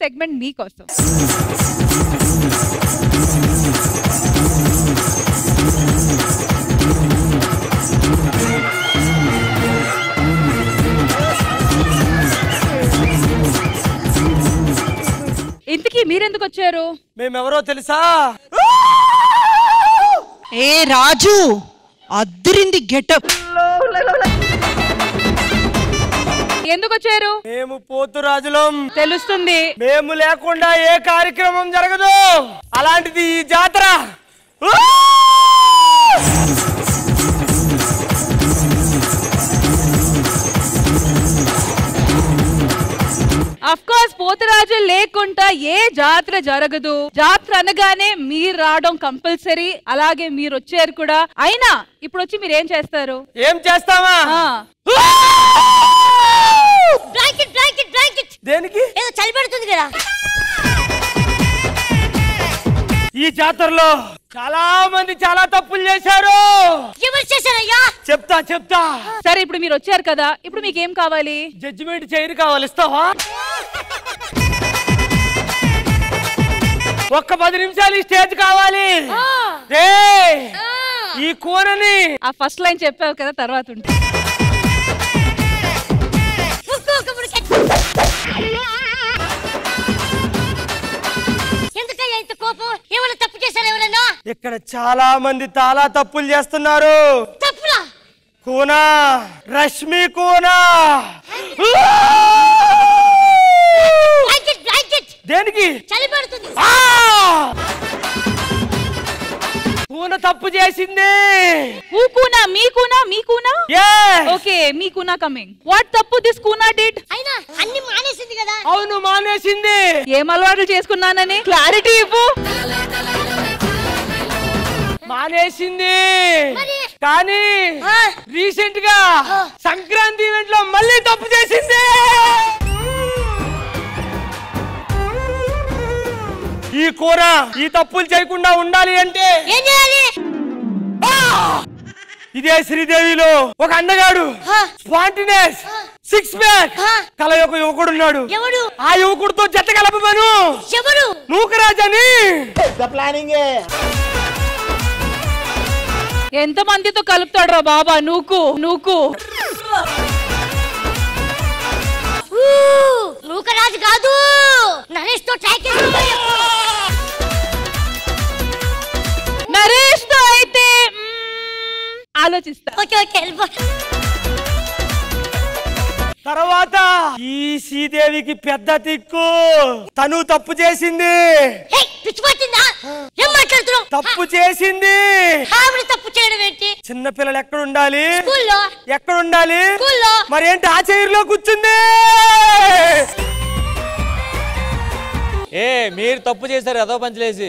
Segment మీకోసం. ఇంతకీ మీరెందుకు వచ్చారు? మేమెవరో తెలుసా? ఏ రాజు అద్దరింది గెటప్. ఎందుకు వచ్చారు? మేము పోతురాజులం. తెలుస్తుంది. మేము లేకుండా ఏ కార్యక్రమం జరగదు. అలాంటిది ఈ జాతర. అఫ్ కోర్స్ పోతురాజు లేకుండా ఏ జాతర జరగదు. జాతర అనగానే మీరు రావడం కంపల్సరీ. అలాగే మీరు వచ్చారు కూడా. అయినా ఇప్పుడు వచ్చి మీరు ఏం చేస్తారు? ఏం చేస్తామా? దేనికి? చలి పెడుతుంది కదా. ఈ జాతరలో చాలా మంది చాలా తప్పులు చేశారు. ఎవరు చేశారయ్యా? చెప్తా. సరే ఇప్పుడు మీరు వచ్చారు కదా, ఇప్పుడు మీకు ఏం కావాలి? జడ్జిమెంట్ చైర్ కావాలి. ఇస్తావా? ఒక్క 10 నిమిషాలు ఈ స్టేజ్ కావాలి. ఈ కూరని ఆ ఫస్ట్ లైన్ చెప్పావు కదా, తర్వాత ఉంటుంది. ఎందుకయ్యా ఇంత కోపం? ఏమైనా తప్పు చేశారు ఎవరైనా? ఇక్కడ చాలా మంది చాలా తప్పులు చేస్తున్నారు. తప్పులా? కూనా, రష్మి కూనా. దేనికి? చలి పెడుతుంది. కూన తప్పు చేసింది. మీకునా ఓకే, మీకునా కమింగ్. వాట్ తప్పు దిస్ కూనా డిడ్? అయినా అన్ని మానేసింది కదా. అవును, మానేసింది. ఏం అలవాట్లు చేసుకున్నానని క్లారిటీ ఇవ్వు. మానేసింది కానీ రీసెంట్ గా సంక్రాంతి ఈవెంట్ లో మళ్ళీ తప్పు చేసింది. ఈ కూర ఈ తప్పులు చేయకుండా ఉండాలి అంటే ఏం చేయాలి? ఇదే శ్రీదేవిలో ఒక అందగాడు స్పాంటినియస్ 6 ప్యాక్ కల యొక్క యువకుడున్నాడు. ఎవడు? ఆ యువకుడితో జత కలపమను. ఎవరు? నూకరాజని. ఎంత మందితో కలుపుతాడు రా బాబా నూకు. నూకరాజు కాదు, నరేష్ తో ట్రాక్. నరేష్ తో అయితే ఆలోచిస్తా. తర్వాత ఈ శ్రీదేవికి పెద్ద తిక్కు. తను తప్పు చేసింది. ఏం మాట్లాడుతున్నావు? తప్పు చేసింది. తప్పు చేయడం ఏంటి? చిన్న పిల్లలు ఎక్కడ ఉండాలి? స్కూల్లో. ఎక్కడ ఉండాలి? స్కూల్లో. మరేంటి ఆ చైర్లో కూర్చుంది? మీరు తప్పు చేశారు ఏదో పంచలేసి.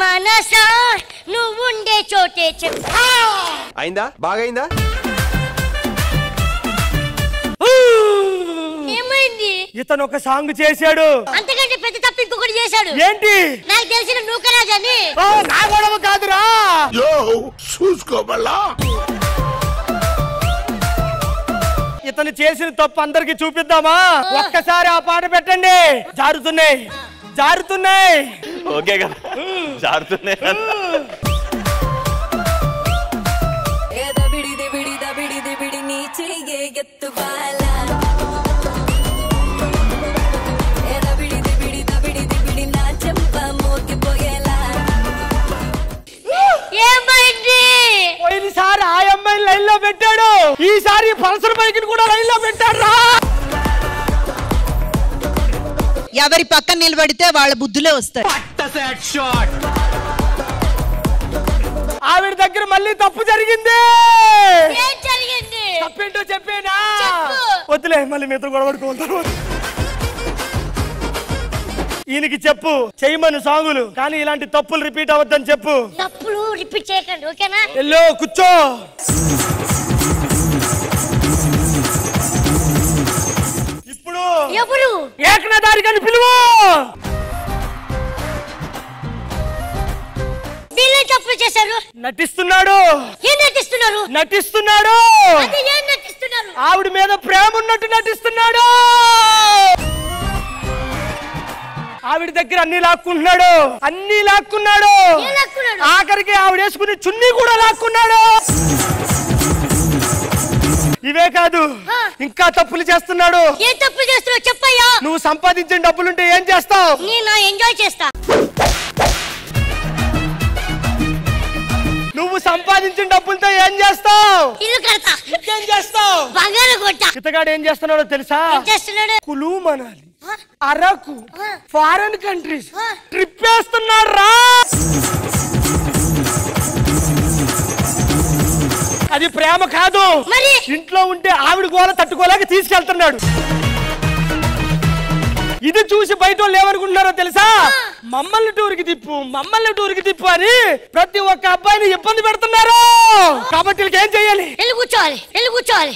మనసా నువ్వుండే చోటే చెప్పు. అయిందా? బాగైందా? ఏమైంది? ఇతను ఒక సాంగ్ చేశాడు. అంతకంటే పెద్ద తప్పు ఇంకొకటి చేశాడు. ఏంటి? నాకు తెలిసిన నూకరాజు అని. నా గొడవ కాదురా. చూసుకోబల్లా. ఇతను చేసిన తప్పు అందరికి చూపిద్దామా? ఒక్కసారి ఆ పాట పెట్టండి. జారుతున్నాయి. ఓకే కదా, జారుతున్నాయి. పోయినసారి ఆ అమ్మాయిని లైన్ లో పెట్టాడు, ఈసారి పల్సర్ బైక్ కూడా లైన్ లో పెట్టాడు. ఎవరి పక్కన నిలబడితే వాళ్ళ బుద్ధులే వస్తాయి. ఆవిడ దగ్గర మళ్ళీ తప్పు జరిగింది. జరిగింది తప్పేంటో చెప్పేనా? వద్దులే, మళ్ళీ మీతో గొడవడుకుంటారు. ఈయనకి చెప్పు, చెయ్యమను సాంగులు, కానీ ఇలాంటి తప్పులు రిపీట్ అవ్వద్దని చెప్పు. తప్పులు రిపీట్ చేయకండి, ఓకేనా? ఎల్లో కూర్చో. ఇప్పుడు ఎవరు? ఏకనాథారి గారిని పిలువు. వీళ్ళే తప్పులు చేశారు. నటిస్తున్నాడు. ఏం నటిస్తున్నారు? నటిస్తున్నాడు. అది ఏం నటిస్తున్నారు? ఆవిడ మీద ప్రేమ ఉన్నట్టు నటిస్తున్నాడు. ఆవిడ దగ్గర అన్ని లాక్కున్నాడు. ఆఖరికి ఆవిడ వేసుకుని చున్నీ కూడా లాక్కున్నాడు. ఇవే కాదు, ఇంకా తప్పులు చేస్తున్నాడు. ఏం తప్పులు చేస్తున్నావు చెప్పయ్యా. నువ్వు సంపాదించిన డబ్బులుంటే ఏం చేస్తావు? నేను ఎంజాయ్ చేస్తా. నువ్వు సంపాదించిన డబ్బులతో ఏం చేస్తావు? ఇల్లు కడతా. ఏం చేస్తావు? బంగారం కొట్టా. ఇతగాడు ఏం చేస్తున్నాడో తెలుసా? ఏం చేస్తున్నాడు? Kullu Manali, Araku, foreign countries trip వేస్తున్నాడు రా. అది ప్రేమ కాదు. ఇంట్లో ఉంటే ఆవిడ గోల తట్టుకోలేక తీసుకెళ్తున్నాడు. ఇది చూసి బయట వాళ్ళు ఏమనుకుంటున్నారో తెలుసా? మమ్మల్ని టూర్కి తిప్పు అని ప్రతి ఒక్క అబ్బాయిని ఇబ్బంది పెడుతున్నారు. కాబట్టి వీళ్ళకి ఏం చెయ్యాలి? వెళ్ళి కూర్చోవాలి.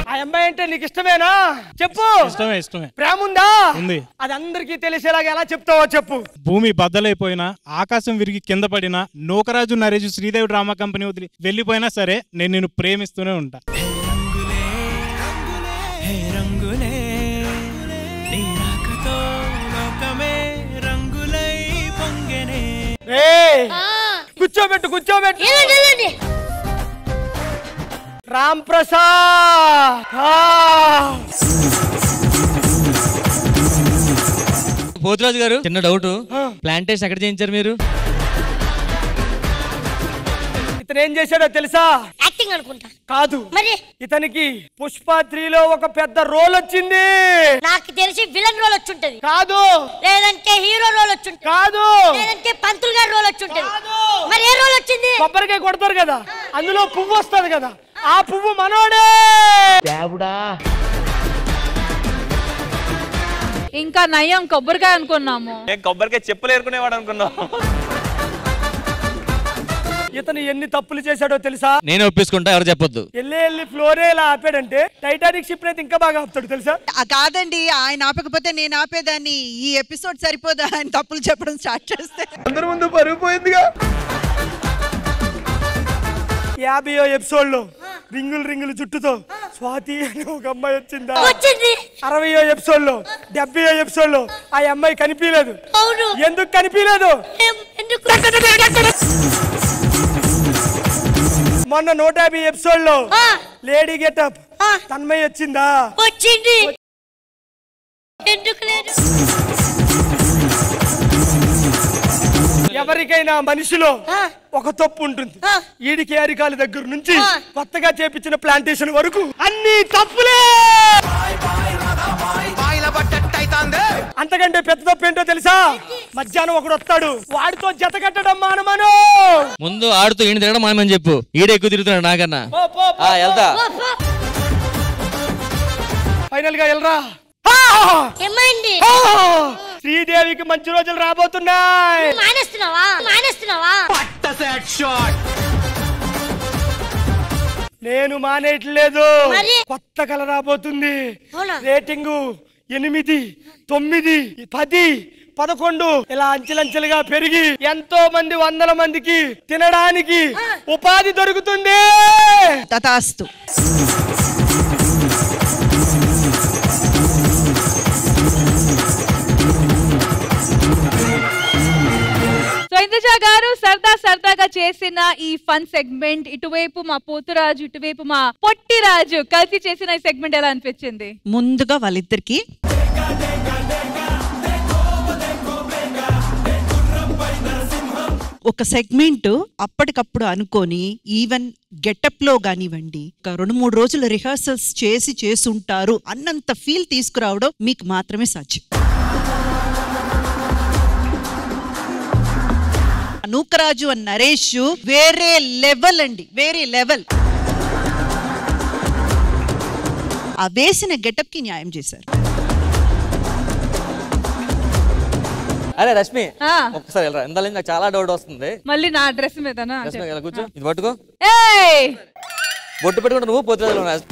ఆ అమ్మాయి అంటే నీకు ఇష్టమేనా? చెప్పు. ఇష్టమే. ప్రేమ ఉందా? ఉంది. అది అందరికీ తెలిసేలాగా ఎలా చెప్తావో చెప్పు. భూమి బద్దలైపోయినా, ఆకాశం విరిగి కింద పడినా, నూకరాజు నరేజు శ్రీదేవి డ్రామా కంపెనీ వదిలి వెళ్ళిపోయినా సరే నేను నిన్ను ప్రేమిస్తూనే ఉంటా. కూర్చోబెట్టు. రామ్ ప్రసాద్. పోతురాజు గారు, చిన్న డౌట్. ప్లాంటేషన్ ఎక్కడ చేయించారు మీరు? ఇతను ఏం చేశాడో తెలుసా? యాక్టింగ్ అనుకుంటా. కాదు, మరి ఇతనికి పుష్ప 3లో ఒక పెద్ద రోల్ వచ్చింది. నాకు తెలిసి విలన్ రోల్ వచ్చుంటది. కాదు. లేదంటే హీరో రోల్ వచ్చుంటది. కాదు. లేదంటే పంతులు గారి రోల్ వచ్చుంటది. మరి ఏ రోల్ వచ్చింది? కొబ్బరికాయ కొడతారు కదా, అందులో పువ్వు వస్తుంది కదా, ఆ పువ్వు మనోడే. ఇంకా నయం కొబ్బరికాయ అనుకున్నాము. కొబ్బరికాయ చెప్పులు ఏరుకునేవాడు అనుకున్నాం. ఇతను ఎన్ని తప్పులు చేశాడో తెలుసా? నేను ఒప్పించుకుంటా, ఎవరు చెప్పొద్దు. వెళ్ళి ఫ్లోరే ఇలా ఆపాడంటే టైటానిక్ షిప్ అయితే ఇంకా బాగా ఆపుతాడు తెలుసా? కాదండి, ఆయన ఆపకపోతే నేను ఆపేదాన్ని. ఈ ఎపిసోడ్ సరిపోదా ఆయన తప్పులు చెప్పడం స్టార్ట్ చేస్తే? అందరి ముందు పరుగు పోయిందిగా. 50వ ఎపిసోడ్ లో రింగులు చుట్టుతో స్వాతి అని ఒక అమ్మాయి వచ్చిందా? 60వ ఎపిసోడ్ లో 70వ ఎపిసోడ్ లో ఆ అమ్మాయి కనిపించలేదు. ఎందుకు కనిపించలేదు? మొన్న 150 ఎపిసోడ్ లో లేడీ గెటప్ తన్మయ్ వచ్చిందా? వచ్చింది. ఎందుకు లేదు? ఎవరికైనా మనిషిలో ఒక తప్పు ఉంటుంది. ఈడికి అరికాల దగ్గర నుంచి కొత్తగా చేపించిన ప్లాంటేషన్ వరకు అన్ని తప్పులే. అంతకంటే పెద్ద తప్పు ఏంటో తెలుసా? మధ్యాహ్నం ఒకడు వస్తాడు, వాడితో జత కట్టడం మానమను. ముందు ఆడుతూ ఈయన తిరగడం మానమని చెప్పు. ఈడ ఎక్కువ తిరుగుతున్నాడు నాకన్నా. వెళ్తా. ఫైనల్ గా వెళ్ళరా. ఏమైంది? శ్రీదేవికి మంచి రోజులు రాబోతున్నాయి. మానేస్తున్నావా? నేను మానేయట్లేదు. కొత్త కళ రాబోతుంది. రేటింగు 8, 9, 10, 11 ఇలా అంచెలంచెలుగా పెరిగి ఎంతో మంది వందల మందికి తినడానికి ఉపాధి దొరుకుతుంది. తథాస్తు. సో ఇంద్రజ గారు సరదాగా చేసిన ఈ ఫన్ సెగ్మెంట్, ఇటువైపు మా పోతురాజు, ఇటువైపు మా పొట్టిరాజు కలిసి చేసిన ఈ సెగ్మెంట్ ఎలా అనిపించింది? ముందుగా వాళ్ళిద్దరికి ఒక సెగ్మెంట్ అప్పటికప్పుడు అనుకొని ఈవెన్ గెటప్ లో కానివ్వండి, ఒక 2-3 రోజులు రిహార్సల్స్ చేసుంటారు అన్నంత ఫీల్ తీసుకురావడం మీకు మాత్రమే సాధ్యం. నూకరాజు అండ్ నరేష్ వేరే లెవెల్ అండి, వేరే లెవెల్. ఆ వేసిన గెటప్ కి న్యాయం చేశారు. అరే రష్మి, ఒక్కసారి వెళ్ళరా. ఇందాక నాకు చాలా డౌట్ వస్తుంది. మళ్ళీ నా డ్రెస్ మీదనా? కూర్చో, ఇది పట్టుకో. ఏయ్, బొట్టు పెట్టుకుంటా నువ్వు Poturaju.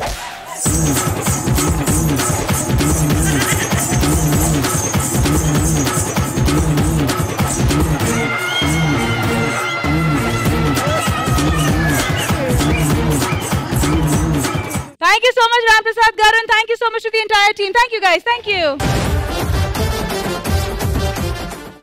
Thank you so much, Ram Prasad garu, and thank you so much to the entire team. Thank you guys. Thank you.